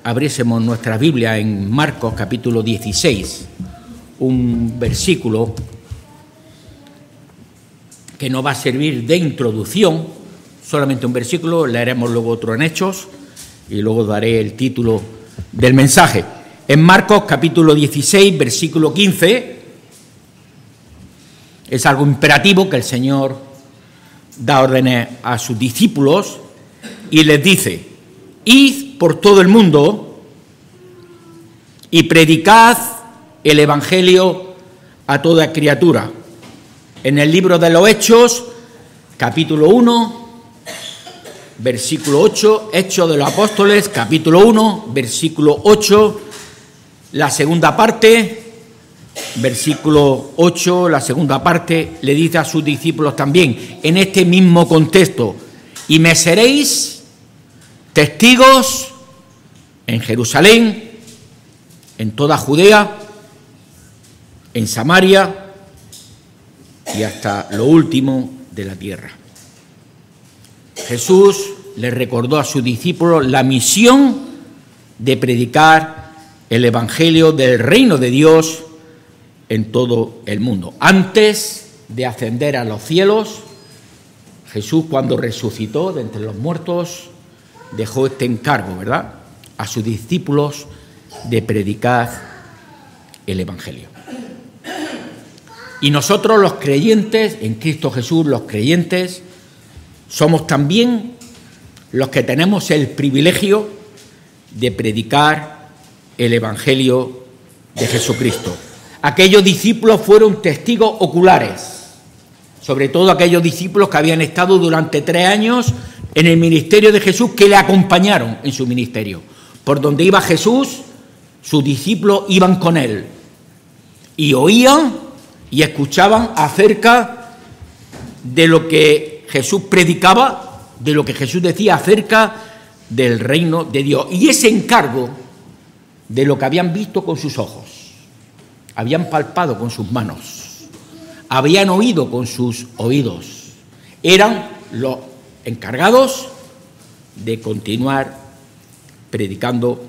Abriésemos nuestra Biblia en Marcos capítulo 16, un versículo que nos va a servir de introducción, solamente un versículo, leeremos luego otro en Hechos y luego daré el título del mensaje. En Marcos capítulo 16, versículo 15, es algo imperativo que el Señor da órdenes a sus discípulos y les dice: id por todo el mundo y predicad el Evangelio a toda criatura. En el libro de los Hechos, capítulo 1, versículo 8, Hechos de los Apóstoles, capítulo 1, versículo 8, la segunda parte, versículo 8, la segunda parte, le dice a sus discípulos también, en este mismo contexto: y me seréis testigos en Jerusalén, en toda Judea, en Samaria y hasta lo último de la tierra. Jesús le recordó a sus discípulos la misión de predicar el Evangelio del reino de Dios en todo el mundo. Antes de ascender a los cielos, Jesús, cuando resucitó de entre los muertos, dejó este encargo, ¿verdad?, a sus discípulos de predicar el Evangelio. Y nosotros, los creyentes en Cristo Jesús, los creyentes, somos también los que tenemos el privilegio de predicar el Evangelio de Jesucristo. Aquellos discípulos fueron testigos oculares, sobre todo aquellos discípulos que habían estado durante 3 años en el ministerio de Jesús, que le acompañaron en su ministerio. Por donde iba Jesús, sus discípulos iban con él y oían y escuchaban acerca de lo que Jesús predicaba, de lo que Jesús decía acerca del reino de Dios. Y ese encargo de lo que habían visto con sus ojos, habían palpado con sus manos, habían oído con sus oídos, eran los encargados de continuar predicando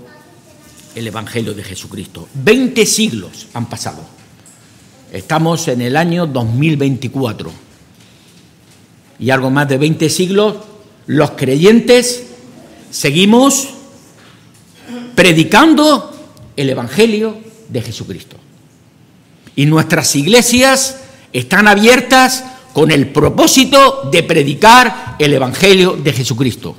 el Evangelio de Jesucristo. 20 siglos han pasado. Estamos en el año 2024. Y algo más de 20 siglos, los creyentes seguimos predicando el Evangelio de Jesucristo. Y nuestras iglesias están abiertas con el propósito de predicar el Evangelio de Jesucristo.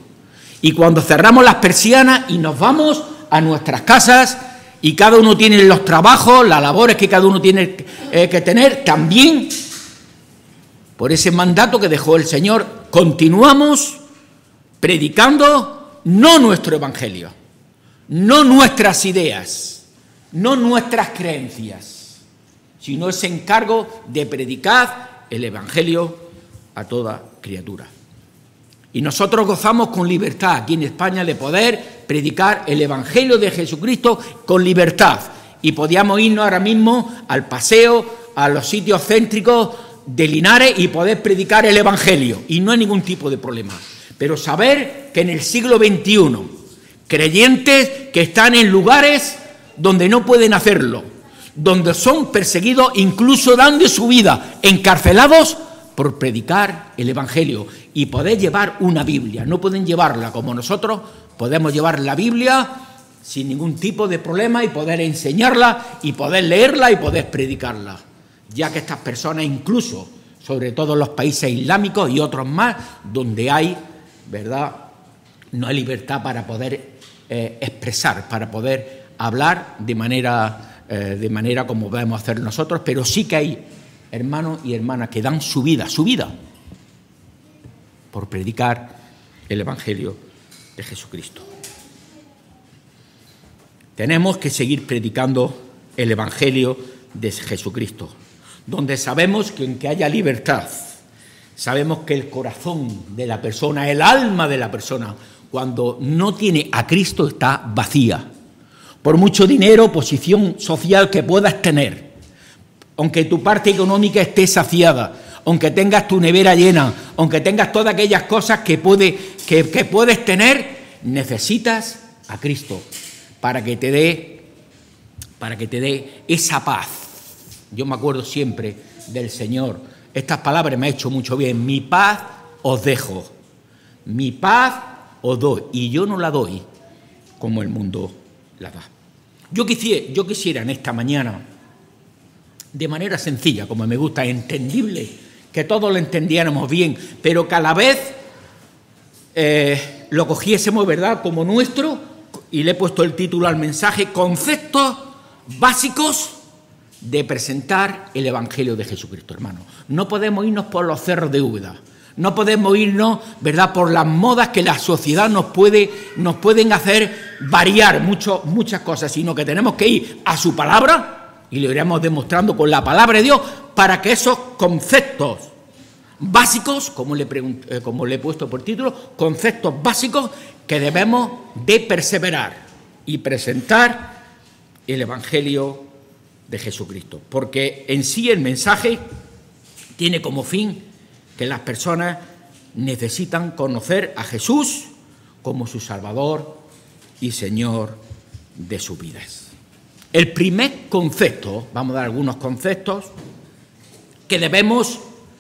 Y cuando cerramos las persianas y nos vamos a nuestras casas y cada uno tiene los trabajos, las labores que cada uno tiene que tener, también por ese mandato que dejó el Señor, continuamos predicando no nuestro Evangelio, no nuestras ideas, no nuestras creencias, sino ese encargo de predicar el Evangelio a toda criatura. Y nosotros gozamos con libertad aquí en España de poder predicar el Evangelio de Jesucristo con libertad. Y podíamos irnos ahora mismo al paseo, a los sitios céntricos de Linares y poder predicar el Evangelio. Y no hay ningún tipo de problema. Pero saber que en el siglo XXI, creyentes que están en lugares donde no pueden hacerlo, donde son perseguidos, incluso dando su vida, encarcelados por predicar el Evangelio y poder llevar una Biblia. No pueden llevarla como nosotros, podemos llevar la Biblia sin ningún tipo de problema y poder enseñarla y poder leerla y poder predicarla, ya que estas personas, incluso, sobre todo en los países islámicos y otros más, donde hay, ¿verdad?, no hay libertad para poder expresar, para poder hablar de manera como podemos hacer nosotros, pero sí que hay hermanos y hermanas que dan su vida por predicar el Evangelio de Jesucristo. Tenemos que seguir predicando el Evangelio de Jesucristo, donde sabemos que aunque haya libertad, sabemos que el corazón de la persona, el alma de la persona, cuando no tiene a Cristo, está vacía. Por mucho dinero, posición social que puedas tener, aunque tu parte económica esté saciada, aunque tengas tu nevera llena, aunque tengas todas aquellas cosas que puedes tener, necesitas a Cristo, para que te dé esa paz. Yo me acuerdo siempre del Señor. Estas palabras me han hecho mucho bien. Mi paz os dejo, mi paz os doy, y yo no la doy como el mundo la da. Yo quisiera en esta mañana, de manera sencilla, como me gusta, entendible, que todos lo entendiéramos bien, pero que a la vez lo cogiésemos, ¿verdad?, como nuestro, y le he puesto el título al mensaje: conceptos básicos de presentar el Evangelio de Jesucristo, hermano. No podemos irnos por los cerros de Úbeda, no podemos irnos, ¿verdad?, por las modas que la sociedad nos pueden hacer variar muchas cosas, sino que tenemos que ir a su palabra, y lo iremos demostrando con la palabra de Dios, para que esos conceptos básicos, como le he puesto por título, conceptos básicos que debemos de perseverar y presentar el Evangelio de Jesucristo. Porque en sí el mensaje tiene como fin que las personas necesitan conocer a Jesús como su Salvador y Señor de sus vidas. El primer concepto, vamos a dar algunos conceptos que debemos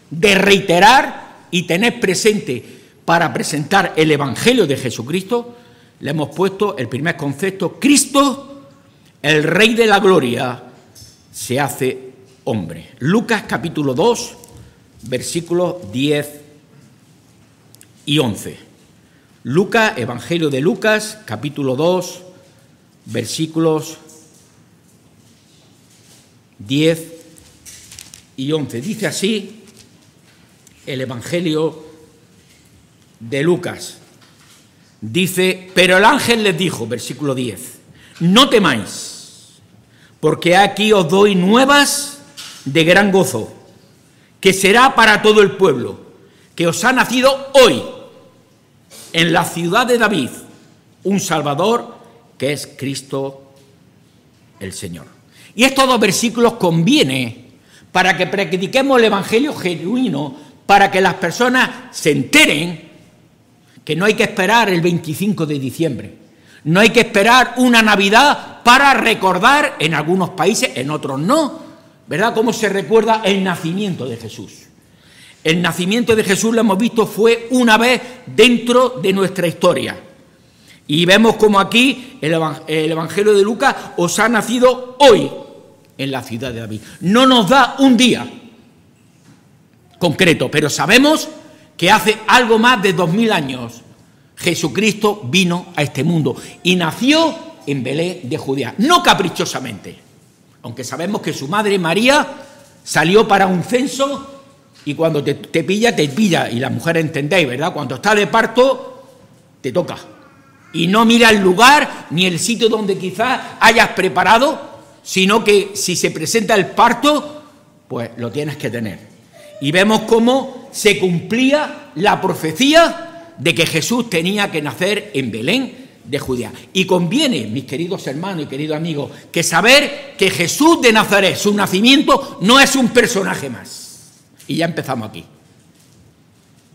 de reiterar y tener presente para presentar el Evangelio de Jesucristo. Le hemos puesto el primer concepto: Cristo, el Rey de la Gloria, se hace hombre. Lucas capítulo 2, versículos 10 y 11. Lucas, Evangelio de Lucas, capítulo 2, versículos 10 y 11. Dice así el Evangelio de Lucas. Dice: pero el ángel les dijo, versículo 10, no temáis, porque aquí os doy nuevas de gran gozo, que será para todo el pueblo, que os ha nacido hoy en la ciudad de David un Salvador, que es Cristo el Señor. Y estos dos versículos conviene para que practiquemos el Evangelio genuino, para que las personas se enteren que no hay que esperar el 25 de diciembre, no hay que esperar una Navidad para recordar, en algunos países, en otros no, ¿verdad?, cómo se recuerda el nacimiento de Jesús. El nacimiento de Jesús, lo hemos visto, fue una vez dentro de nuestra historia. Y vemos como aquí el Evangelio de Lucas: os ha nacido hoy en la ciudad de David. No nos da un día concreto, pero sabemos que hace algo más de 2000 años Jesucristo vino a este mundo y nació en Belén de Judea, no caprichosamente, aunque sabemos que su madre María salió para un censo, y cuando te pilla, y las mujeres entendéis, ¿verdad?, cuando está de parto, te toca, y no mira el lugar ni el sitio donde quizás hayas preparado, sino que si se presenta el parto, pues lo tienes que tener. Y vemos cómo se cumplía la profecía de que Jesús tenía que nacer en Belén de Judea. Y conviene, mis queridos hermanos y queridos amigos, que saber que Jesús de Nazaret, su nacimiento, no es un personaje más. Y ya empezamos aquí.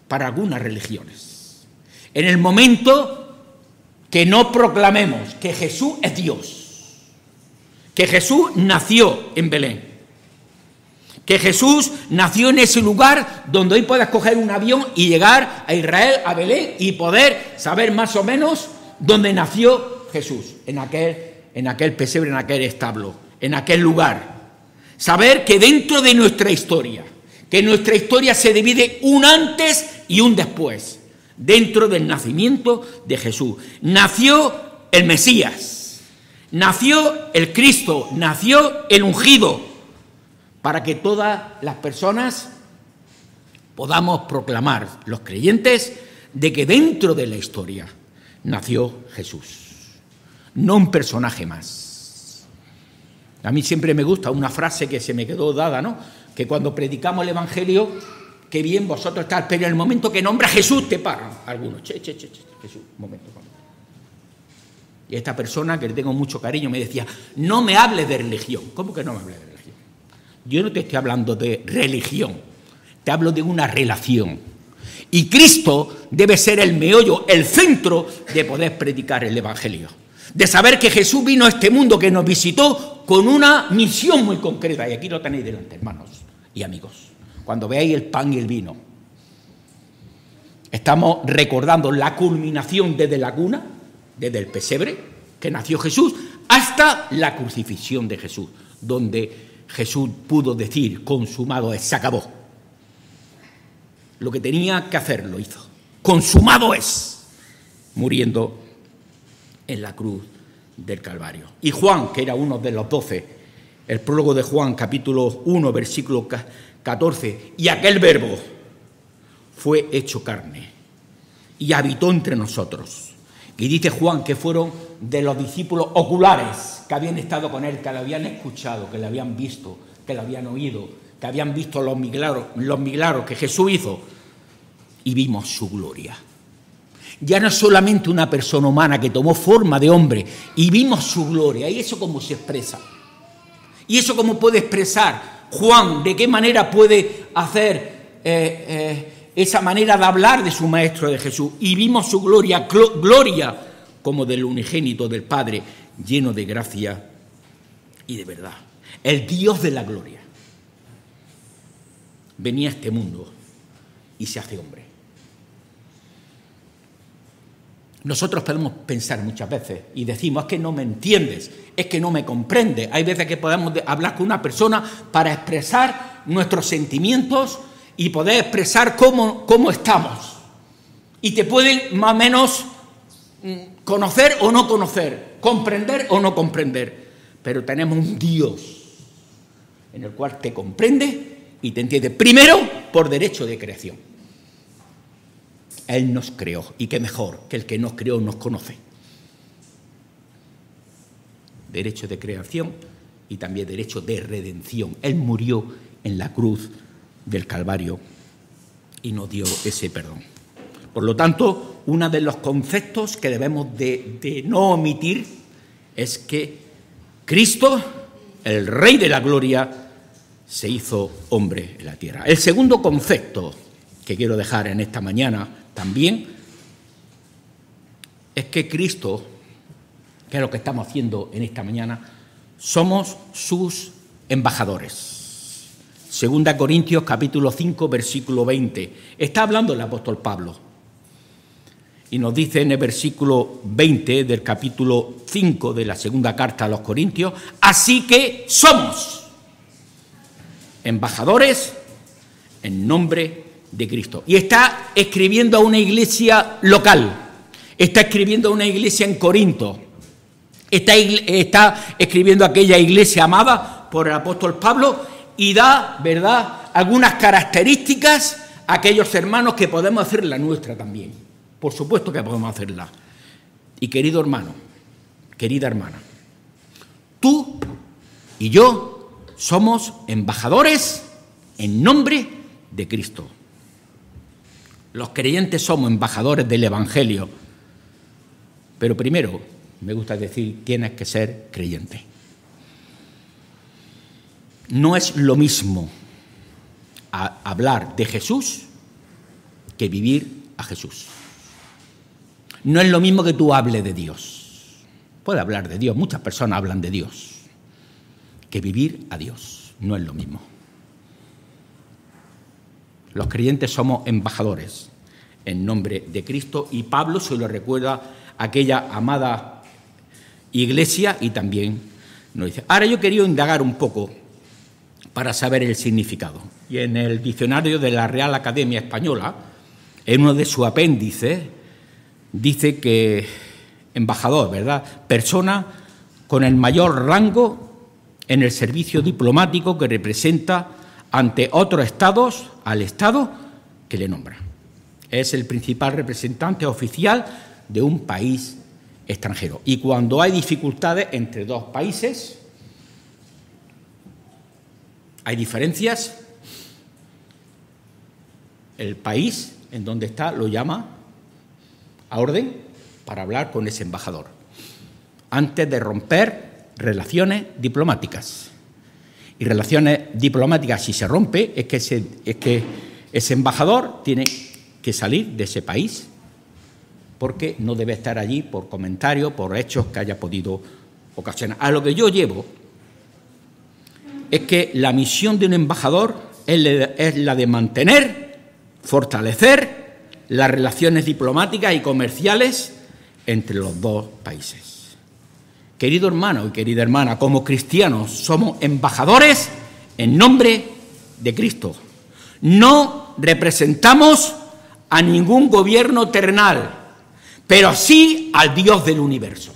Para algunas religiones. En el momento que no proclamemos que Jesús es Dios, que Jesús nació en Belén, que Jesús nació en ese lugar donde hoy puedes coger un avión y llegar a Israel, a Belén, y poder saber más o menos dónde nació Jesús, en aquel pesebre, en aquel establo, en aquel lugar. Saber que dentro de nuestra historia, que nuestra historia se divide un antes y un después, dentro del nacimiento de Jesús. Nació el Mesías, nació el Cristo, nació el ungido, para que todas las personas podamos proclamar, los creyentes, de que dentro de la historia nació Jesús, no un personaje más. A mí siempre me gusta una frase que se me quedó dada, ¿no?, que cuando predicamos el Evangelio, qué bien vosotros estáis, pero en el momento que nombra a Jesús te paran algunos. Jesús, un momento. Y esta persona, que le tengo mucho cariño, me decía: no me hables de religión. ¿Cómo que no me hables de religión? Yo no te estoy hablando de religión, te hablo de una relación. Y Cristo debe ser el meollo, el centro de poder predicar el Evangelio. de saber que Jesús vino a este mundo, que nos visitó con una misión muy concreta. Y aquí lo tenéis delante, hermanos y amigos. Cuando veáis el pan y el vino, estamos recordando la culminación desde la cuna, desde el pesebre, que nació Jesús, hasta la crucifixión de Jesús, donde Jesús pudo decir, consumado es, se acabó. Lo que tenía que hacer lo hizo. Consumado es, muriendo en la cruz del Calvario. Y Juan, que era uno de los 12, el prólogo de Juan, capítulo 1, versículo 14, y aquel verbo fue hecho carne y habitó entre nosotros. Y dice Juan que fueron de los discípulos oculares que habían estado con él, que lo habían escuchado, que le habían visto, que lo habían oído, que habían visto los milagros que Jesús hizo, y vimos su gloria. Ya no es solamente una persona humana que tomó forma de hombre, y vimos su gloria. ¿Y eso cómo se expresa? ¿Y eso cómo puede expresar Juan? ¿De qué manera puede hacer esa manera de hablar de su Maestro, de Jesús? Y vimos su gloria, gloria como del unigénito del Padre, lleno de gracia y de verdad. El Dios de la gloria venía a este mundo y se hace hombre. Nosotros podemos pensar muchas veces y decimos, es que no me entiendes, es que no me comprendes. Hay veces que podemos hablar con una persona para expresar nuestros sentimientos y poder expresar cómo estamos. Y te pueden más o menos conocer o no conocer, comprender o no comprender. Pero tenemos un Dios en el cual te comprende y te entiende. Primero, por derecho de creación. Él nos creó, y qué mejor que el que nos creó nos conoce. Derecho de creación y también derecho de redención. Él murió en la cruz del Calvario y nos dio ese perdón. Por lo tanto, uno de los conceptos que debemos de no omitir es que Cristo, el Rey de la Gloria, se hizo hombre en la tierra. El segundo concepto que quiero dejar en esta mañana también es que Cristo, que es lo que estamos haciendo en esta mañana, somos sus embajadores. 2 Corintios capítulo 5, versículo 20. Está hablando el apóstol Pablo y nos dice en el versículo 20 del capítulo 5 de la segunda carta a los Corintios: así que somos embajadores en nombre de Cristo. Y está escribiendo a una iglesia local, está escribiendo a una iglesia en Corinto, está escribiendo a aquella iglesia amada por el apóstol Pablo y da, ¿verdad?, algunas características a aquellos hermanos que podemos hacer la nuestra también. Por supuesto que podemos hacerla. Y querido hermano, querida hermana, tú y yo somos embajadores en nombre de Cristo. Los creyentes somos embajadores del Evangelio, pero primero, me gusta decir, tienes que ser creyente. No es lo mismo hablar de Jesús que vivir a Jesús. No es lo mismo que tú hables de Dios. Puedes hablar de Dios, muchas personas hablan de Dios, que vivir a Dios. No es lo mismo. Los creyentes somos embajadores en nombre de Cristo, y Pablo se lo recuerda a aquella amada iglesia y también nos dice. Ahora yo quería indagar un poco para saber el significado. Y en el diccionario de la Real Academia Española, en uno de sus apéndices, dice que embajador, ¿verdad?, persona con el mayor rango en el servicio diplomático que representa ante otros estados al estado que le nombra. Es el principal representante oficial de un país extranjero. Y cuando hay dificultades entre dos países, hay diferencias, el país en donde está lo llama a orden para hablar con ese embajador, antes de romper relaciones diplomáticas. Y relaciones diplomáticas, si se rompe, es que ese embajador tiene que salir de ese país porque no debe estar allí por comentarios, por hechos que haya podido ocasionar. A lo que yo llevo es que la misión de un embajador es la de mantener, fortalecer las relaciones diplomáticas y comerciales entre los dos países. Querido hermano y querida hermana, como cristianos somos embajadores en nombre de Cristo. No representamos a ningún gobierno terrenal, pero sí al Dios del universo.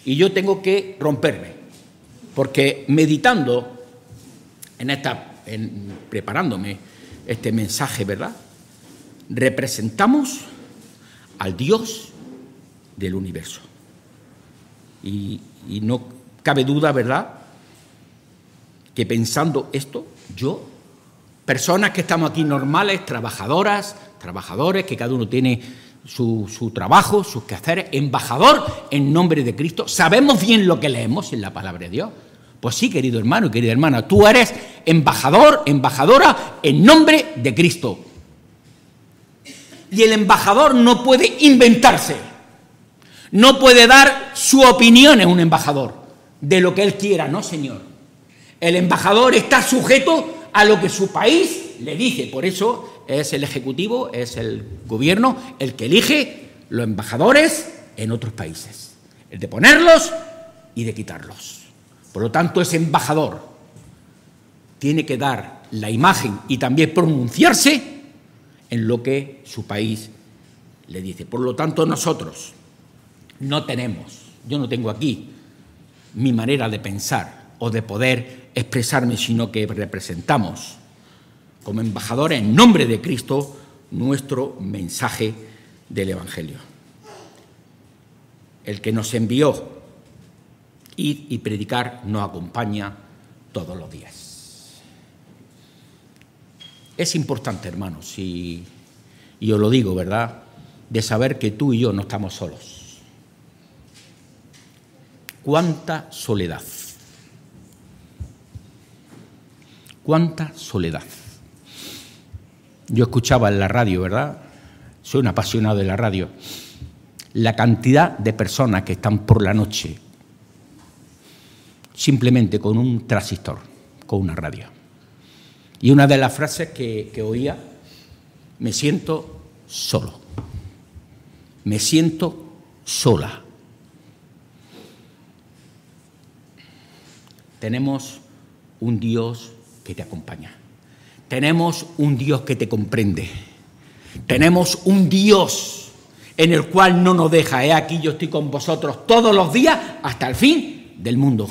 Y yo tengo que romperme, porque meditando preparándome este mensaje, ¿verdad? Representamos al Dios del universo. Y no cabe duda, ¿verdad?, que pensando esto, yo, personas que estamos aquí normales, trabajadoras, trabajadores, que cada uno tiene su trabajo, sus quehaceres, embajador en nombre de Cristo, ¿sabemos bien lo que leemos en la palabra de Dios? Pues sí, querido hermano y querida hermana, tú eres embajador, embajadora en nombre de Cristo. Y el embajador no puede inventarse, no puede dar su opinión en un embajador de lo que él quiera, no, señor. El embajador está sujeto a lo que su país le dice. Por eso es el Ejecutivo, es el Gobierno el que elige los embajadores en otros países. El de ponerlos y de quitarlos. Por lo tanto, ese embajador tiene que dar la imagen y también pronunciarse en lo que su país le dice. Por lo tanto, nosotros no tenemos, yo no tengo aquí mi manera de pensar o de poder expresarme, sino que representamos como embajadores en nombre de Cristo nuestro mensaje del Evangelio. El que nos envió ir y predicar nos acompaña todos los días. Es importante, hermanos, y os lo digo, ¿verdad?, de saber que tú y yo no estamos solos. ¡Cuánta soledad! ¡Cuánta soledad! Yo escuchaba en la radio, ¿verdad? Soy un apasionado de la radio. La cantidad de personas que están por la noche simplemente con un transistor, con una radio. Y una de las frases que oía, me siento solo, me siento sola. Tenemos un Dios que te acompaña. Tenemos un Dios que te comprende. Tenemos un Dios en el cual no nos deja. Aquí yo estoy con vosotros todos los días hasta el fin del mundo.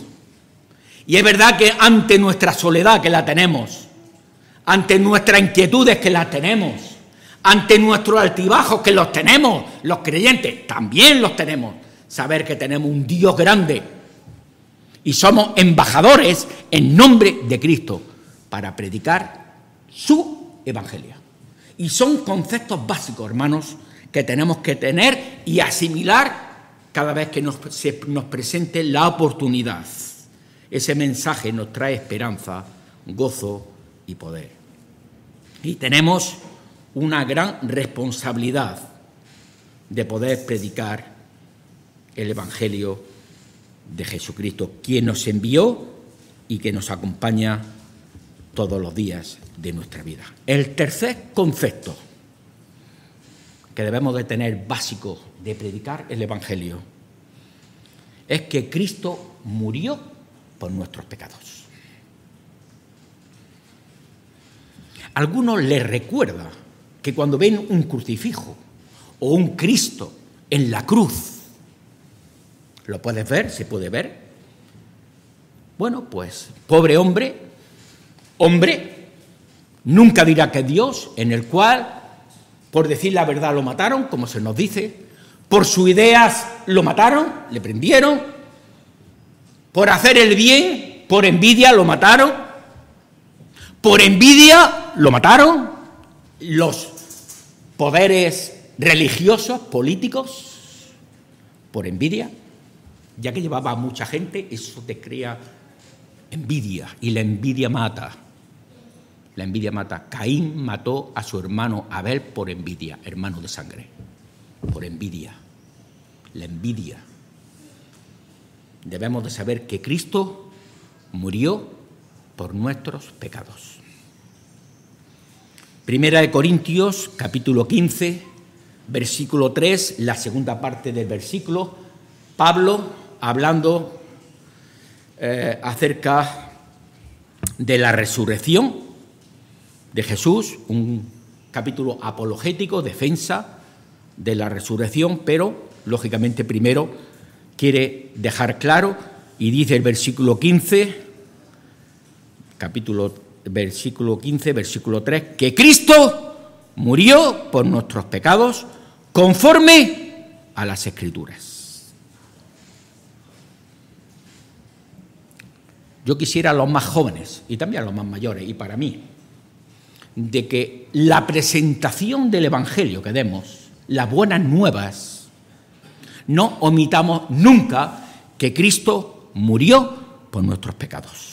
Y es verdad que ante nuestra soledad, que la tenemos, ante nuestras inquietudes, que las tenemos, ante nuestros altibajos, que los tenemos, los creyentes también los tenemos, saber que tenemos un Dios grande y somos embajadores en nombre de Cristo para predicar su evangelio. Y son conceptos básicos, hermanos, que tenemos que tener y asimilar cada vez que se nos presente la oportunidad. Ese mensaje nos trae esperanza, gozo y poder. Y tenemos una gran responsabilidad de poder predicar el evangelio de Jesucristo, quien nos envió y que nos acompaña todos los días de nuestra vida. El tercer concepto que debemos de tener básico de predicar el evangelio es que Cristo murió por nuestros pecados. A algunos les recuerda que cuando ven un crucifijo o un Cristo en la cruz, ¿lo puedes ver? ¿Se puede ver? Bueno, pues, pobre hombre, nunca dirá que es Dios, en el cual, por decir la verdad, lo mataron, como se nos dice, por sus ideas lo mataron, le prendieron, por hacer el bien, por envidia lo mataron, por envidia lo mataron los poderes religiosos, políticos, por envidia, ya que llevaba a mucha gente, eso te crea envidia, y la envidia mata. La envidia mata. Caín mató a su hermano Abel por envidia, hermano de sangre. por envidia. La envidia. Debemos de saber que Cristo murió por nuestros pecados. Primera de Corintios, capítulo 15, versículo 3, la segunda parte del versículo, Pablo hablando acerca de la resurrección de Jesús, un capítulo apologético, defensa de la resurrección, pero lógicamente primero quiere dejar claro y dice el versículo 15, versículo 15, versículo 3, que Cristo murió por nuestros pecados conforme a las Escrituras. Yo quisiera a los más jóvenes y también a los más mayores, y para mí, de que la presentación del Evangelio que demos, las buenas nuevas, no omitamos nunca que Cristo murió por nuestros pecados.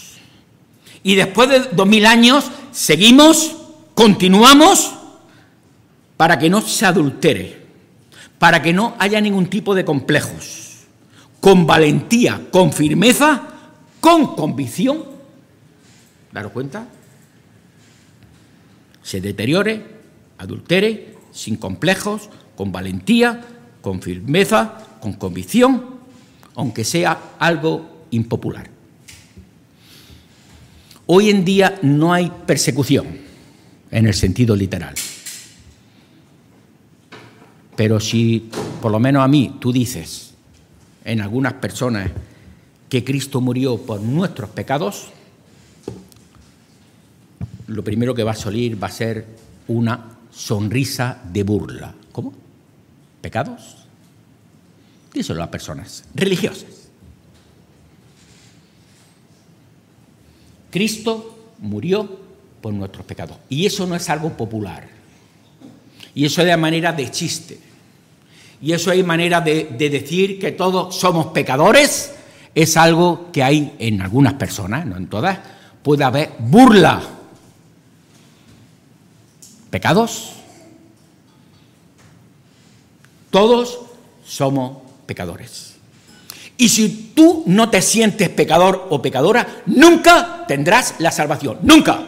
Y después de 2000 años seguimos, continuamos, para que no se adultere, para que no haya ningún tipo de complejos, con valentía, con firmeza, con convicción, ¿daros cuenta? Se deteriore, adultere, sin complejos, con valentía, con firmeza, con convicción, aunque sea algo impopular. Hoy en día no hay persecución en el sentido literal. Pero si, por lo menos a mí, tú dices en algunas personas que Cristo murió por nuestros pecados, lo primero que va a salir va a ser una sonrisa de burla. ¿Cómo? ¿Pecados? Díselo a las personas religiosas. Cristo murió por nuestros pecados. Y eso no es algo popular. Y eso es de manera de chiste. Y eso es manera de decir que todos somos pecadores. Es algo que hay en algunas personas, no en todas. Puede haber burla. ¿Pecados? Todos somos pecadores. Y si tú no te sientes pecador o pecadora, nunca tendrás la salvación. ¡Nunca!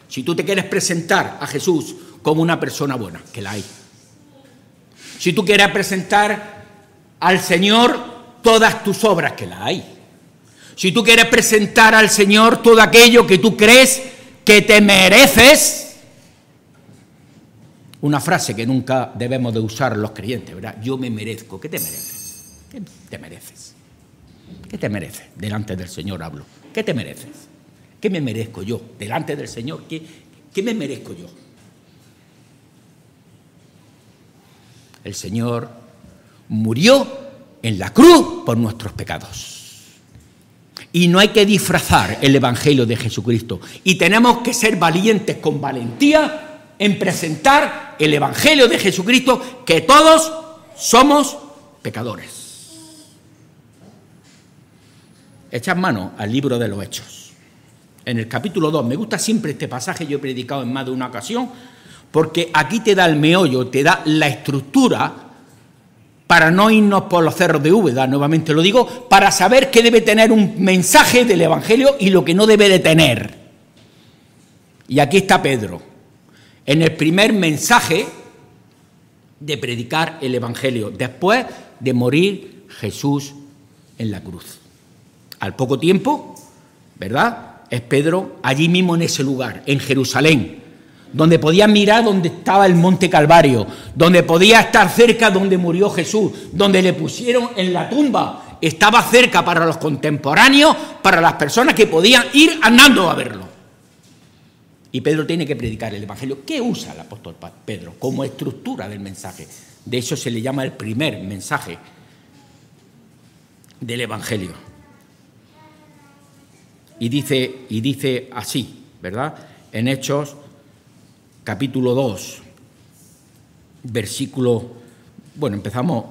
Si tú te quieres presentar a Jesús como una persona buena, que la hay. Si tú quieres presentar al Señor todas tus obras, que la hay. Si tú quieres presentar al Señor todo aquello que tú crees que te mereces, una frase que nunca debemos de usar los creyentes, ¿verdad? Yo me merezco. ¿Qué te mereces? ¿Qué te mereces? ¿Qué te mereces? Delante del Señor hablo. ¿Qué te mereces? ¿Qué me merezco yo? Delante del Señor, ¿qué me merezco yo? El Señor murió en la cruz por nuestros pecados. Y no hay que disfrazar el Evangelio de Jesucristo. Y tenemos que ser valientes con valentía en presentar el Evangelio de Jesucristo, que todos somos pecadores. Echad mano al libro de los Hechos. En el capítulo 2, me gusta siempre este pasaje, yo he predicado en más de una ocasión, porque aquí te da el meollo, te da la estructura para no irnos por los cerros de Úbeda, nuevamente lo digo, para saber qué debe tener un mensaje del Evangelio y lo que no debe de tener. Y aquí está Pedro, en el primer mensaje de predicar el Evangelio, después de morir Jesús en la cruz. Al poco tiempo, ¿verdad?, es Pedro allí mismo en ese lugar, en Jerusalén, donde podía mirar donde estaba el monte Calvario, donde podía estar cerca donde murió Jesús, donde le pusieron en la tumba, estaba cerca para los contemporáneos, para las personas que podían ir andando a verlo. Y Pedro tiene que predicar el Evangelio. ¿Qué usa el apóstol Pedro como estructura del mensaje? De eso se le llama el primer mensaje del Evangelio. Y dice así, ¿verdad? En Hechos, capítulo 2, versículo, empezamos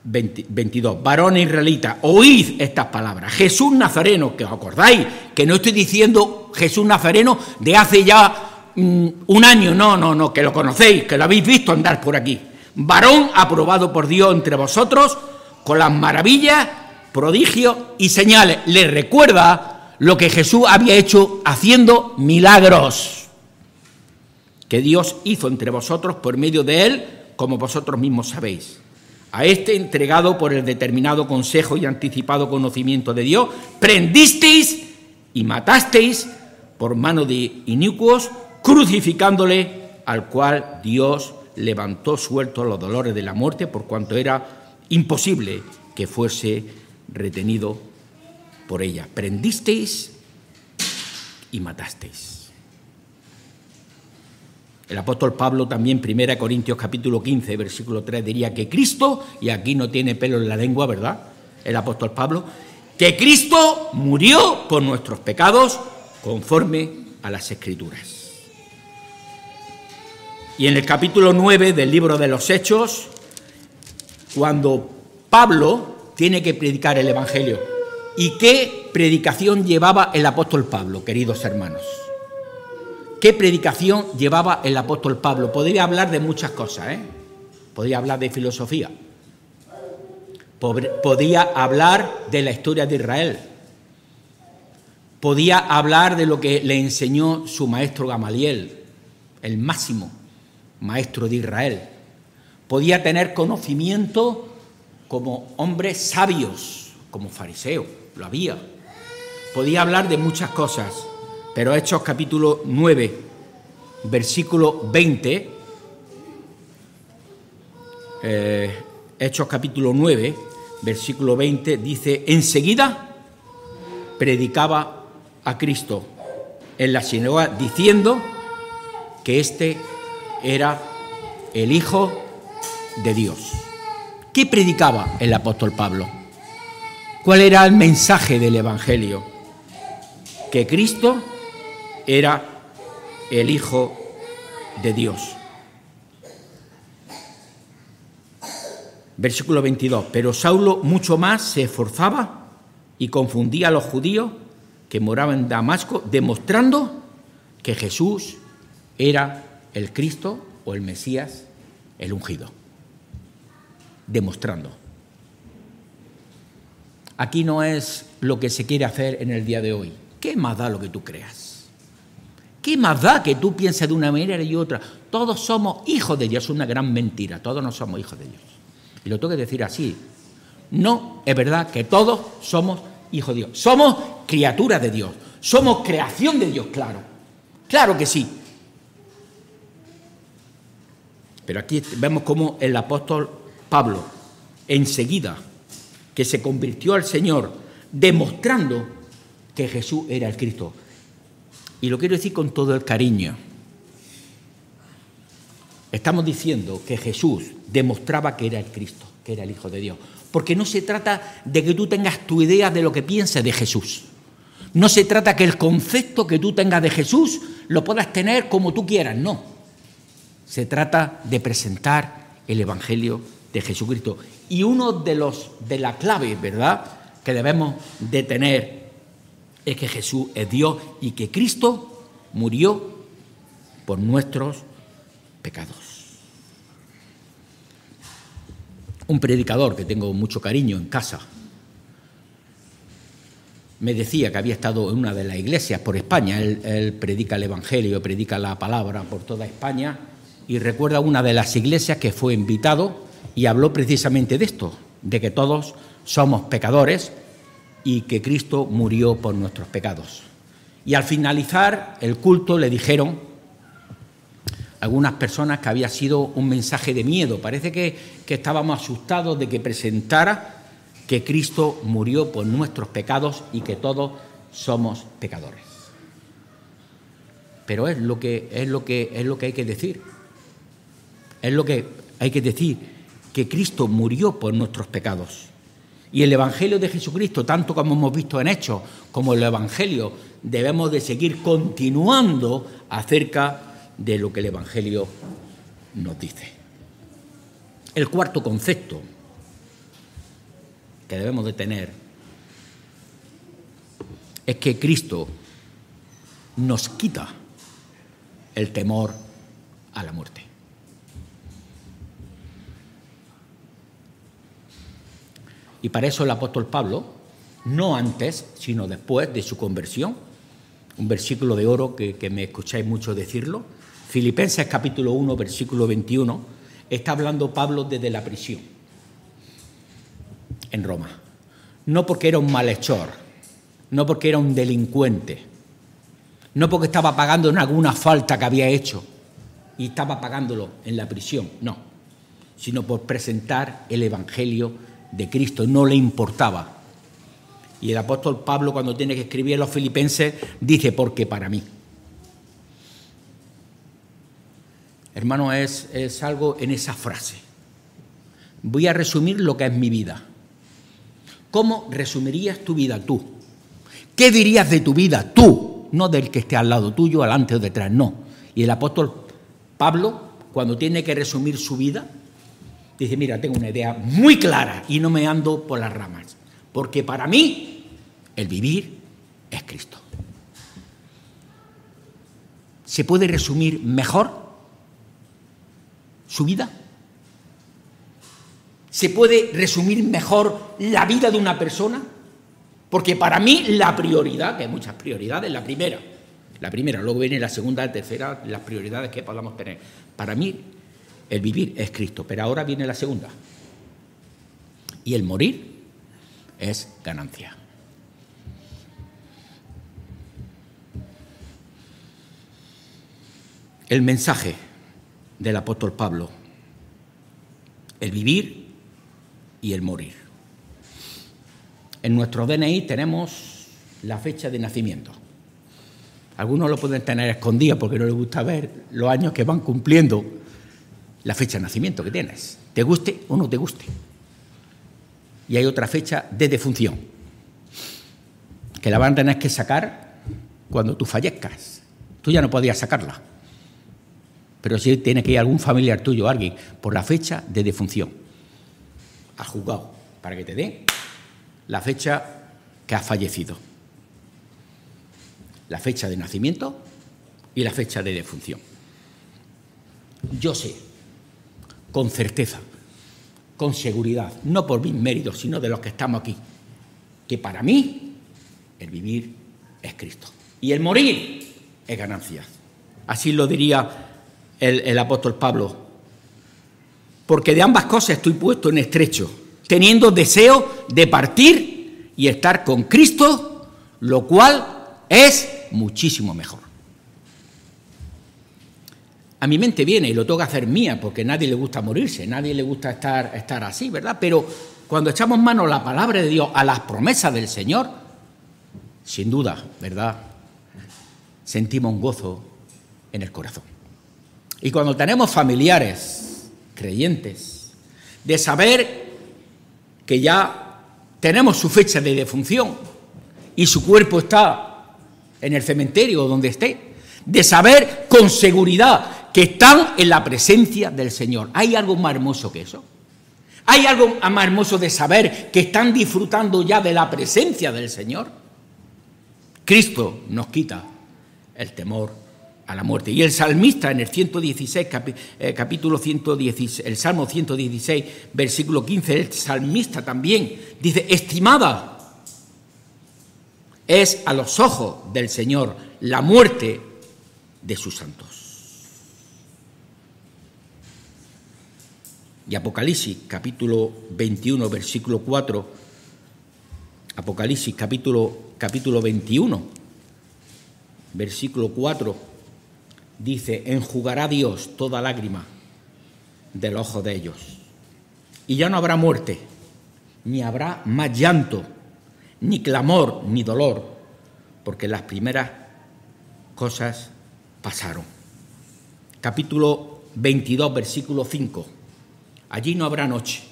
22. Varones israelitas, oíd estas palabras. Jesús Nazareno, que os acordáis, que no estoy diciendo Jesús Nazareno de hace ya un año, no, que lo conocéis, que lo habéis visto andar por aquí. varón aprobado por Dios entre vosotros, con las maravillas, prodigios y señales. Le recuerda lo que Jesús había hecho haciendo milagros que Dios hizo entre vosotros por medio de él, como vosotros mismos sabéis. A este, entregado por el determinado consejo y anticipado conocimiento de Dios, prendisteis y matasteis por mano de inicuos, crucificándole, al cual Dios levantó suelto a los dolores de la muerte, por cuanto era imposible que fuese retenido por ella. Prendisteis y matasteis. El apóstol Pablo también, 1 Corintios capítulo 15, versículo 3, diría que Cristo, y aquí no tiene pelo en la lengua, ¿verdad? El apóstol Pablo, que Cristo murió por nuestros pecados conforme a las Escrituras. Y en el capítulo 9 del libro de los Hechos, cuando Pablo tiene que predicar el Evangelio, ¿y qué predicación llevaba el apóstol Pablo, queridos hermanos? ¿Qué predicación llevaba el apóstol Pablo? Podría hablar de muchas cosas, Podría hablar de filosofía. Podía hablar de la historia de Israel. Podía hablar de lo que le enseñó su maestro Gamaliel, el máximo maestro de Israel. Podía tener conocimiento como hombres sabios, como fariseo, lo había. Podía hablar de muchas cosas. Pero Hechos capítulo 9, versículo 20, Hechos capítulo 9, versículo 20, dice, enseguida predicaba a Cristo en la sinagoga, diciendo que este era el Hijo de Dios. ¿Qué predicaba el apóstol Pablo? ¿Cuál era el mensaje del Evangelio? Que Cristo era el Hijo de Dios. Versículo 22. Pero Saulo mucho más se esforzaba y confundía a los judíos que moraban en Damasco, demostrando que Jesús era el Cristo o el Mesías, el ungido. Demostrando. Aquí no es lo que se quiere hacer en el día de hoy. ¿Qué más da lo que tú creas? ¿Qué más da que tú pienses de una manera y otra? Todos somos hijos de Dios. Es una gran mentira. Todos no somos hijos de Dios. Y lo tengo que decir así. No es verdad que todos somos hijos de Dios. Somos criaturas de Dios. Somos creación de Dios, claro. Claro que sí. Pero aquí vemos cómo el apóstol Pablo, enseguida que se convirtió al Señor, demostrando que Jesús era el Cristo. Y lo quiero decir con todo el cariño. Estamos diciendo que Jesús demostraba que era el Cristo, que era el Hijo de Dios. Porque no se trata de que tú tengas tu idea de lo que pienses de Jesús. No se trata que el concepto que tú tengas de Jesús lo puedas tener como tú quieras, no. Se trata de presentar el Evangelio de Jesucristo. Y uno de la clave, ¿verdad?, que debemos de tener es que Jesús es Dios y que Cristo murió por nuestros pecados. Un predicador que tengo mucho cariño en casa me decía que había estado en una de las iglesias por España. Él predica el Evangelio, predica la palabra por toda España, y recuerda una de las iglesias que fue invitado y habló precisamente de esto, de que todos somos pecadores y que Cristo murió por nuestros pecados. Y al finalizar el culto le dijeron a algunas personas que había sido un mensaje de miedo. Parece que estábamos asustados de que presentara que Cristo murió por nuestros pecados y que todos somos pecadores. Pero es lo que hay que decir. Es lo que hay que decir, que Cristo murió por nuestros pecados. Y el Evangelio de Jesucristo, tanto como hemos visto en Hechos, como el Evangelio, debemos de seguir continuando acerca de lo que el Evangelio nos dice. El cuarto concepto que debemos de tener es que Cristo nos quita el temor a la muerte. Y para eso el apóstol Pablo, no antes, sino después de su conversión, un versículo de oro que me escucháis mucho decirlo, Filipenses capítulo 1, versículo 21, está hablando Pablo desde la prisión en Roma. No porque era un malhechor, no porque era un delincuente, no porque estaba pagando en alguna falta que había hecho y estaba pagándolo en la prisión, no, sino por presentar el Evangelio de Cristo, no le importaba. Y el apóstol Pablo, cuando tiene que escribir a los filipenses, dice, porque para mí. Hermano, es algo en esa frase. Voy a resumir lo que es mi vida. ¿Cómo resumirías tu vida tú? ¿Qué dirías de tu vida tú? No del que esté al lado tuyo, adelante o detrás, no. Y el apóstol Pablo, cuando tiene que resumir su vida, dice, mira, tengo una idea muy clara y no me ando por las ramas. Porque para mí, el vivir es Cristo. ¿Se puede resumir mejor su vida? ¿Se puede resumir mejor la vida de una persona? Porque para mí la prioridad, que hay muchas prioridades, la primera, luego viene la segunda, la tercera, las prioridades que podamos tener. Para mí el vivir es Cristo, pero ahora viene la segunda. Y el morir es ganancia. El mensaje del apóstol Pablo, el vivir y el morir. En nuestro DNI tenemos la fecha de nacimiento. Algunos lo pueden tener escondido porque no les gusta ver los años que van cumpliendo la fecha de nacimiento que tienes, te guste o no te guste. Y hay otra fecha de defunción, que la van a tener que sacar cuando tú fallezcas. Tú ya no podías sacarla, pero sí tiene que ir algún familiar tuyo o alguien por la fecha de defunción al juzgado para que te dé la fecha que has fallecido, la fecha de nacimiento y la fecha de defunción. Yo sé, con certeza, con seguridad, no por mis méritos, sino de los que estamos aquí, que para mí el vivir es Cristo y el morir es ganancia. Así lo diría el apóstol Pablo. Porque de ambas cosas estoy puesto en estrecho, teniendo deseo de partir y estar con Cristo, lo cual es muchísimo mejor. A mi mente viene, y lo tengo que hacer mía, porque a nadie le gusta morirse, a nadie le gusta estar así, ¿verdad? Pero cuando echamos mano a la palabra de Dios, a las promesas del Señor, sin duda, ¿verdad?, sentimos un gozo en el corazón. Y cuando tenemos familiares creyentes, de saber que ya tenemos su fecha de defunción y su cuerpo está en el cementerio o donde esté, de saber con seguridad que están en la presencia del Señor. ¿Hay algo más hermoso que eso? ¿Hay algo más hermoso de saber que están disfrutando ya de la presencia del Señor? Cristo nos quita el temor a la muerte. Y el salmista en el 116, capítulo 116, el Salmo 116, versículo 15, el salmista también dice, estimada es a los ojos del Señor la muerte de sus santos. Y Apocalipsis, capítulo 21, versículo 4, Apocalipsis, capítulo 21, versículo 4, dice, enjugará Dios toda lágrima del ojo de ellos. Y ya no habrá muerte, ni habrá más llanto, ni clamor, ni dolor, porque las primeras cosas pasaron. Capítulo 22, versículo 5. Allí no habrá noche,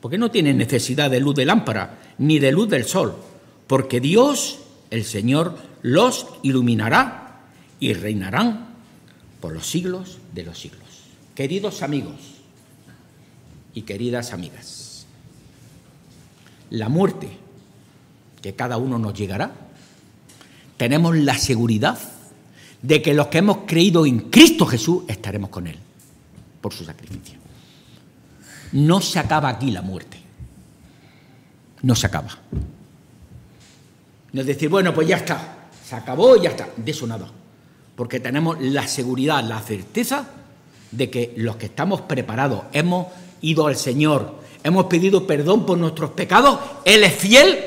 porque no tienen necesidad de luz de lámpara, ni de luz del sol, porque Dios, el Señor, los iluminará y reinarán por los siglos de los siglos. Queridos amigos y queridas amigas, la muerte que cada uno nos llegará, tenemos la seguridad de que los que hemos creído en Cristo Jesús estaremos con Él por su sacrificio. No se acaba aquí la muerte. no se acaba. No es decir, bueno, pues ya está, se acabó y ya está. De eso nada. Porque tenemos la seguridad, la certeza de que los que estamos preparados, hemos ido al Señor, hemos pedido perdón por nuestros pecados, Él es fiel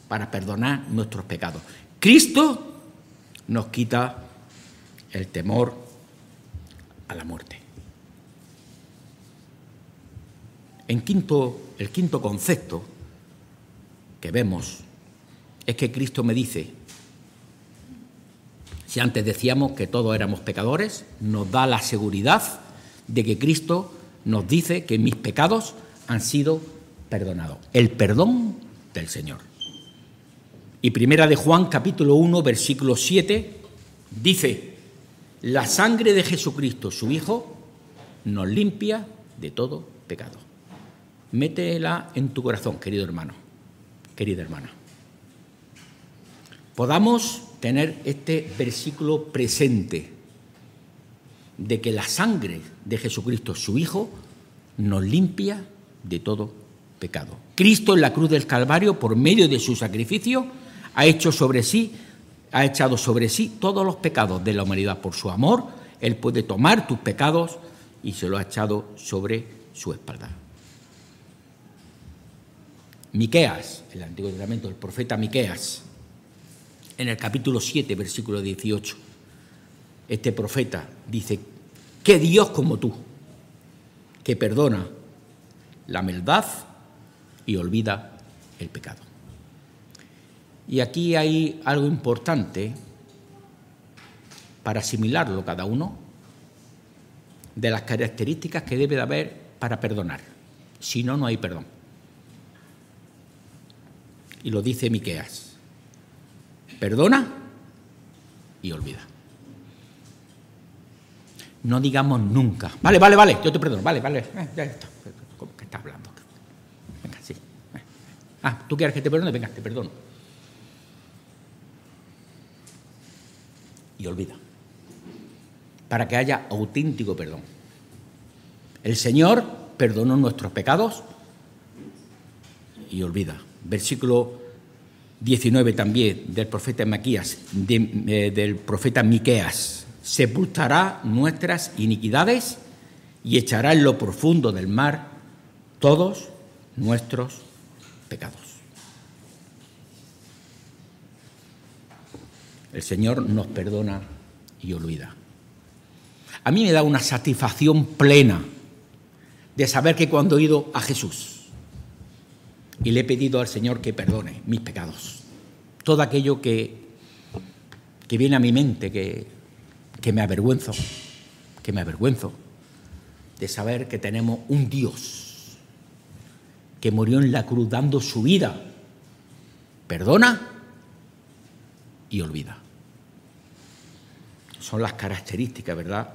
para perdonar nuestros pecados. Cristo nos quita el temor a la muerte. El quinto concepto que vemos es que Cristo me dice, si antes decíamos que todos éramos pecadores, nos da la seguridad de que Cristo nos dice que mis pecados han sido perdonados. El perdón del Señor. Y primera de Juan, capítulo 1, versículo 7, dice, la sangre de Jesucristo, su Hijo, nos limpia de todo pecado. Métela en tu corazón, querido hermano, querida hermana. Podamos tener este versículo presente de que la sangre de Jesucristo, su Hijo, nos limpia de todo pecado. Cristo en la cruz del Calvario, por medio de su sacrificio, ha echado sobre sí todos los pecados de la humanidad. Por su amor, Él puede tomar tus pecados y se los ha echado sobre su espalda. Miqueas, el Antiguo Testamento, el profeta Miqueas, en el capítulo 7, versículo 18, este profeta dice, ¿qué Dios como tú, que perdona la maldad y olvida el pecado? Y aquí hay algo importante para asimilarlo cada uno de las características que debe de haber para perdonar. Si no, no hay perdón. Y lo dice Miqueas. Perdona y olvida. No digamos nunca. Vale, yo te perdono. Vale, ya está. ¿Qué estás hablando? Venga, sí. ¿Tú quieres que te perdone? Venga, te perdono. Y olvida. Para que haya auténtico perdón. El Señor perdonó nuestros pecados y olvida. Versículo 19 también del profeta del profeta Miqueas. Sepultará nuestras iniquidades y echará en lo profundo del mar todos nuestros pecados. El Señor nos perdona y olvida. A mí me da una satisfacción plena de saber que cuando he ido a Jesús y le he pedido al Señor que perdone mis pecados, todo aquello que viene a mi mente, que me avergüenzo de saber que tenemos un Dios que murió en la cruz dando su vida, perdona y olvida. Son las características, ¿verdad?,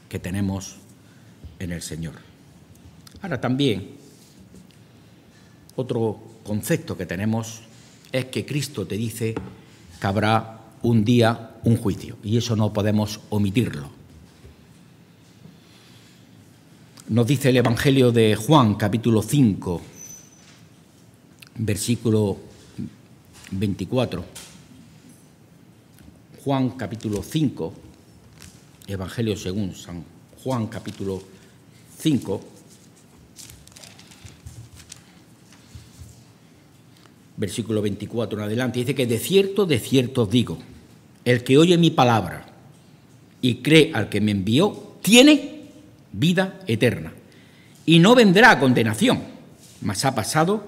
que tenemos en el Señor. Ahora también, otro concepto que tenemos es que Cristo te dice que habrá un día un juicio, y eso no podemos omitirlo. Nos dice el Evangelio de Juan, capítulo 5, versículo 24. Juan, capítulo 5, Evangelio según San Juan, capítulo 5, versículo 24 en adelante, dice que de cierto os digo, el que oye mi palabra y cree al que me envió, tiene vida eterna y no vendrá a condenación, mas ha pasado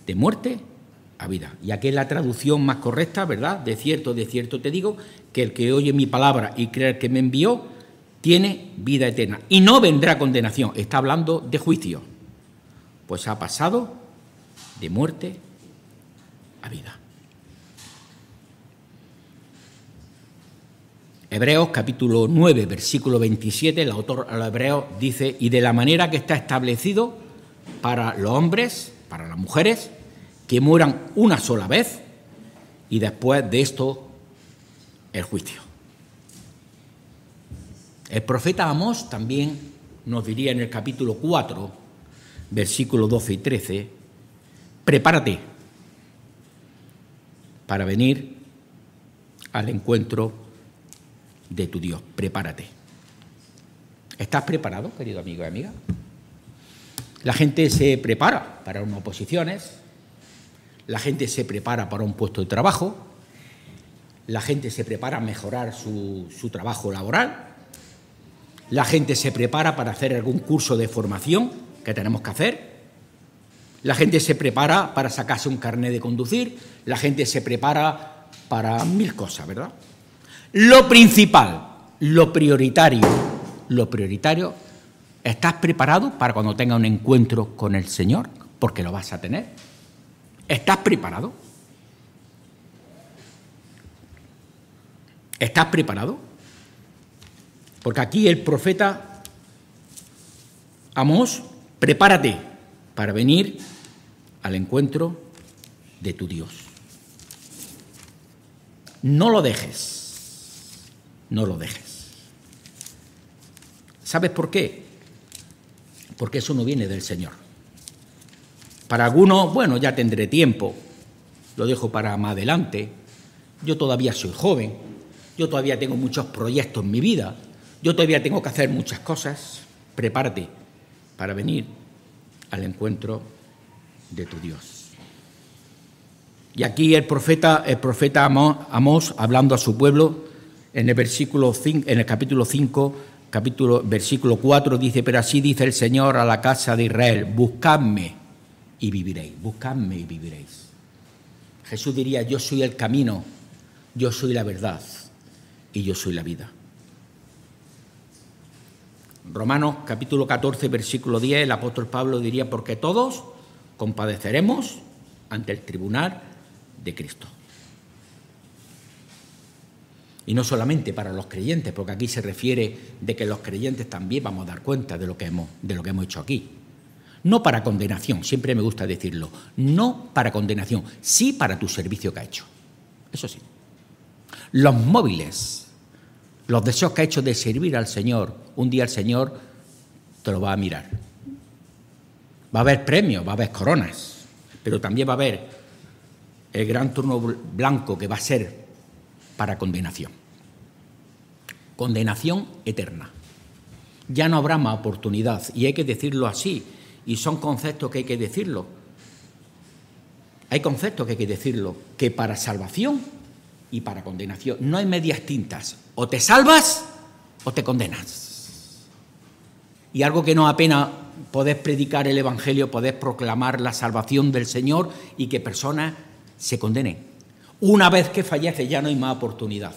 de muerte a vida. Y aquí es la traducción más correcta, ¿verdad? De cierto te digo, que el que oye mi palabra y cree al que me envió, tiene vida eterna y no vendrá a condenación. Está hablando de juicio, pues ha pasado de muerte a vida. Hebreos capítulo 9, versículo 27, el autor a los Hebreos dice, y de la manera que está establecido para los hombres, para las mujeres, que mueran una sola vez y después de esto el juicio. El profeta Amós también nos diría en el capítulo 4, versículos 12 y 13, prepárate para venir al encuentro de tu Dios. Prepárate. ¿Estás preparado, querido amigo y amiga? La gente se prepara para unas oposiciones, la gente se prepara para un puesto de trabajo, la gente se prepara a mejorar su trabajo laboral, la gente se prepara para hacer algún curso de formación que tenemos que hacer, la gente se prepara para sacarse un carnet de conducir, la gente se prepara para 1000 cosas, ¿verdad? Lo principal, lo prioritario, ¿estás preparado para cuando tengas un encuentro con el Señor? Porque lo vas a tener. ¿Estás preparado? ¿Estás preparado? Porque aquí el profeta Amós, prepárate para venir al encuentro de tu Dios. No lo dejes, no lo dejes. ¿Sabes por qué? Porque eso no viene del Señor. Para algunos, bueno, ya tendré tiempo, lo dejo para más adelante, yo todavía soy joven, yo todavía tengo muchos proyectos en mi vida, yo todavía tengo que hacer muchas cosas. Prepárate para venir al encuentro de tu Dios. Y aquí el profeta Amós, hablando a su pueblo, en el capítulo 5, versículo 4, dice: pero así dice el Señor a la casa de Israel, buscadme y viviréis, buscadme y viviréis. Jesús diría: yo soy el camino, yo soy la verdad y yo soy la vida. Romanos capítulo 14, versículo 10, el apóstol Pablo diría: porque todos compadeceremos ante el tribunal de Cristo. Y no solamente para los creyentes, porque aquí se refiere de que los creyentes también vamos a dar cuenta de lo que hemos hecho aquí. No para condenación, siempre me gusta decirlo, no para condenación, sí para tu servicio que ha hecho. Eso sí. Los móviles, los deseos que ha hecho de servir al Señor, un día el Señor te lo va a mirar. Va a haber premios, va a haber coronas, pero también va a haber el gran turno blanco que va a ser para condenación. Condenación eterna. Ya no habrá más oportunidad, y hay que decirlo así, y son conceptos que hay que decirlo. Hay conceptos que hay que decirlo, que para salvación y para condenación no hay medias tintas. O te salvas o te condenas. Y algo que nos apena poder predicar el Evangelio, poder proclamar la salvación del Señor y que personas se condenen. Una vez que fallece ya no hay más oportunidad.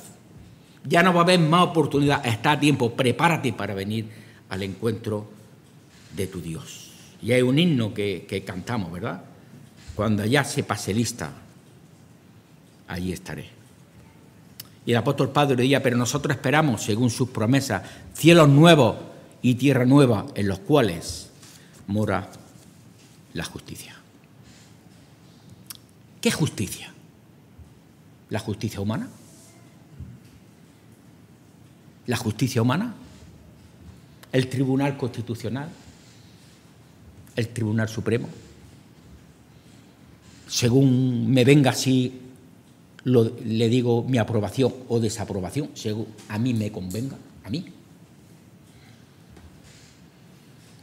Ya no va a haber más oportunidad. Está a tiempo. Prepárate para venir al encuentro de tu Dios. Y hay un himno que cantamos, ¿verdad? Cuando ya se pase lista, allí estaré. Y el apóstol Pablo le decía: pero nosotros esperamos, según sus promesas, cielos nuevos y tierra nueva, en los cuales mora la justicia. ¿Qué justicia? ¿La justicia humana? ¿La justicia humana? ¿El Tribunal Constitucional? ¿El Tribunal Supremo? Según me venga así, le digo mi aprobación o desaprobación, según a mí me convenga, a mí.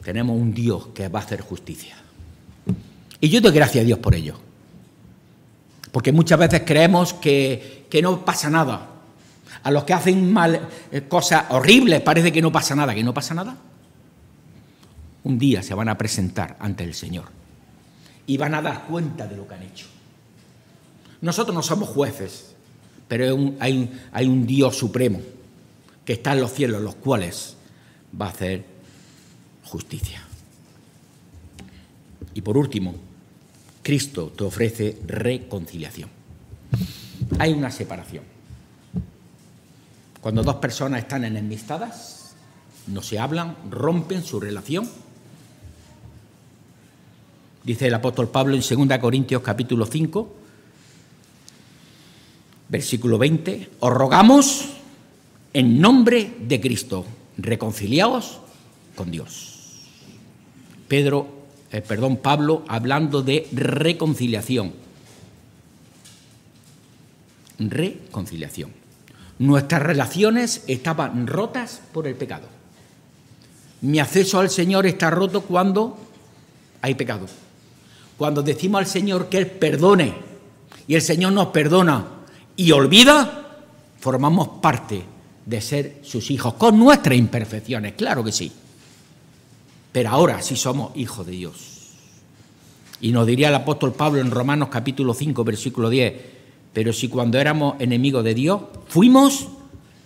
Tenemos un Dios que va a hacer justicia. Y yo doy gracias a Dios por ello. Porque muchas veces creemos que no pasa nada. A los que hacen mal cosas horribles parece que no pasa nada. ¿Que no pasa nada? Un día se van a presentar ante el Señor y van a dar cuenta de lo que han hecho. Nosotros no somos jueces, pero hay un Dios supremo que está en los cielos, los cuales va a hacer justicia. Y por último, Cristo te ofrece reconciliación. Hay una separación. Cuando dos personas están enemistadas, no se hablan, rompen su relación. Dice el apóstol Pablo en 2 Corintios capítulo 5, versículo 20, os rogamos en nombre de Cristo, reconciliaos con Dios. Pedro Pablo hablando de reconciliación. Reconciliación. Nuestras relaciones estaban rotas por el pecado. Mi acceso al Señor está roto cuando hay pecado. Cuando decimos al Señor que Él perdone y el Señor nos perdona y olvida, formamos parte de ser sus hijos, con nuestras imperfecciones, claro que sí. Pero ahora sí somos hijos de Dios. Y nos diría el apóstol Pablo en Romanos capítulo 5, versículo 10, pero si cuando éramos enemigos de Dios, fuimos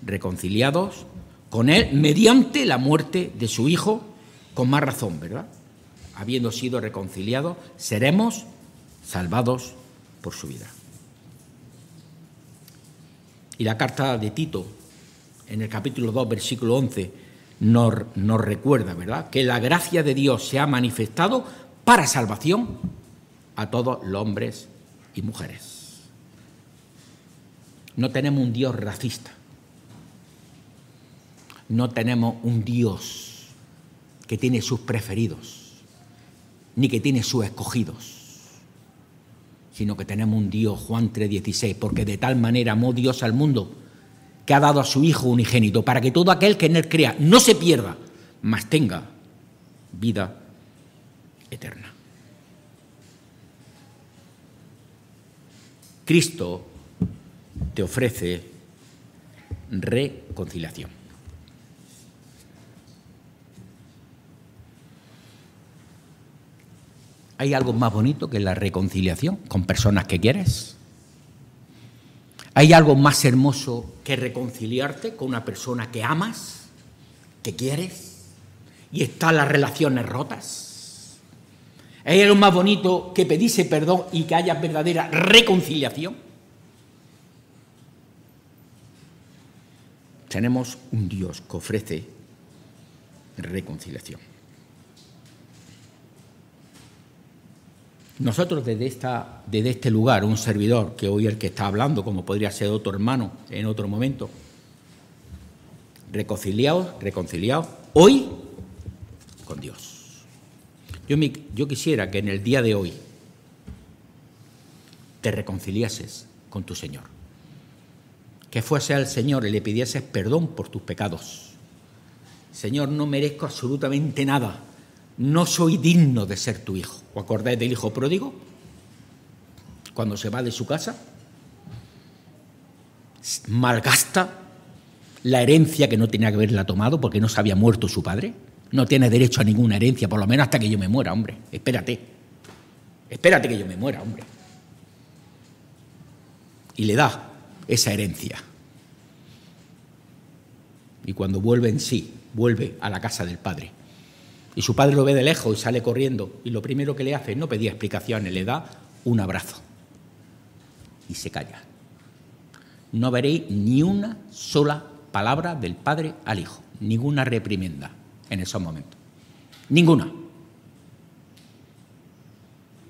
reconciliados con Él mediante la muerte de su Hijo, con más razón, ¿verdad? Habiendo sido reconciliados, seremos salvados por su vida. Y la carta de Tito, en el capítulo 2, versículo 11, nos recuerda, ¿verdad?, que la gracia de Dios se ha manifestado para salvación a todos los hombres y mujeres. No tenemos un Dios racista. No tenemos un Dios que tiene sus preferidos, ni que tiene sus escogidos, sino que tenemos un Dios, Juan 3:16, porque de tal manera amó Dios al mundo que ha dado a su Hijo unigénito, para que todo aquel que en Él crea no se pierda, mas tenga vida eterna. Cristo te ofrece reconciliación. ¿Hay algo más bonito que la reconciliación con personas que quieres? ¿Hay algo más hermoso que reconciliarte con una persona que amas, que quieres, y están las relaciones rotas? ¿Hay algo más bonito que pedirse perdón y que haya verdadera reconciliación? Tenemos un Dios que ofrece reconciliación. Nosotros desde este lugar, un servidor, que hoy el que está hablando, como podría ser otro hermano en otro momento, reconciliados hoy con Dios. Yo quisiera que en el día de hoy te reconciliases con tu Señor, que fuese al Señor y le pidieses perdón por tus pecados. Señor, no merezco absolutamente nada. No soy digno de ser tu hijo. ¿Os acordáis del hijo pródigo? Cuando se va de su casa, malgasta la herencia que no tenía que haberla tomado porque no se había muerto su padre. No tiene derecho a ninguna herencia, por lo menos hasta que yo me muera, hombre. Espérate que yo me muera, hombre. Y le da esa herencia. Y cuando vuelve en sí, vuelve a la casa del padre. Y su padre lo ve de lejos y sale corriendo. Y lo primero que le hace, no pedía explicaciones, le da un abrazo. Y se calla. No veréis ni una sola palabra del padre al hijo. Ninguna reprimenda en esos momentos. Ninguna.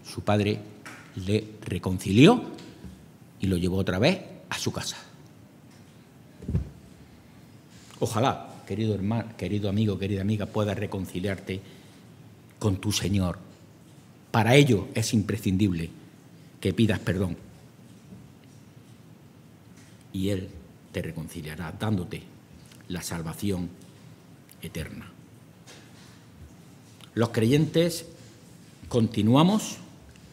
Su padre le reconcilió y lo llevó otra vez a su casa. Ojalá, querido hermano, querido amigo, querida amiga, puedas reconciliarte con tu Señor. Para ello es imprescindible que pidas perdón. Y Él te reconciliará dándote la salvación eterna. Los creyentes continuamos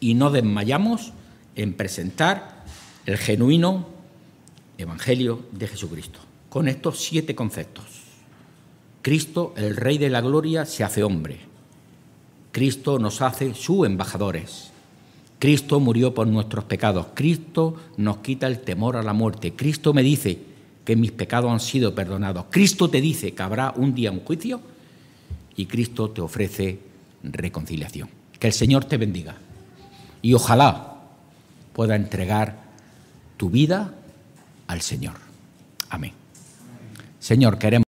y no desmayamos en presentar el genuino Evangelio de Jesucristo, con estos 7 conceptos. Cristo, el Rey de la Gloria, se hace hombre. Cristo nos hace sus embajadores. Cristo murió por nuestros pecados. Cristo nos quita el temor a la muerte. Cristo me dice que mis pecados han sido perdonados. Cristo te dice que habrá un día un juicio y Cristo te ofrece reconciliación. Que el Señor te bendiga y ojalá pueda entregar tu vida al Señor. Amén. Señor, queremos